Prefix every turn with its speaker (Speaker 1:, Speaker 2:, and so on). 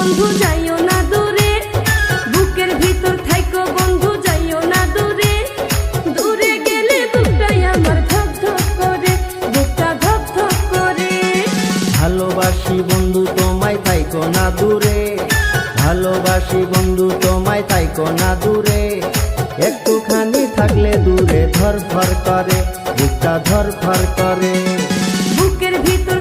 Speaker 1: বন্ধু যাইও না দূরে, বুকের ভিতর থাইকো বন্ধু যাইও না দূরে। দূরে গেলে বুকটাই আমার ধক ধক করে, বুকটা ধক ধক করে।
Speaker 2: ভালোবাসি বন্ধু তোমায় থাইকো না দূরে, ভালোবাসি বন্ধু তোমায় থাইকো না দূরে। একটুখানি থাকলে দূরে ধরফর করে, বুকটা ধরফর করে।
Speaker 1: বুকের ভিতর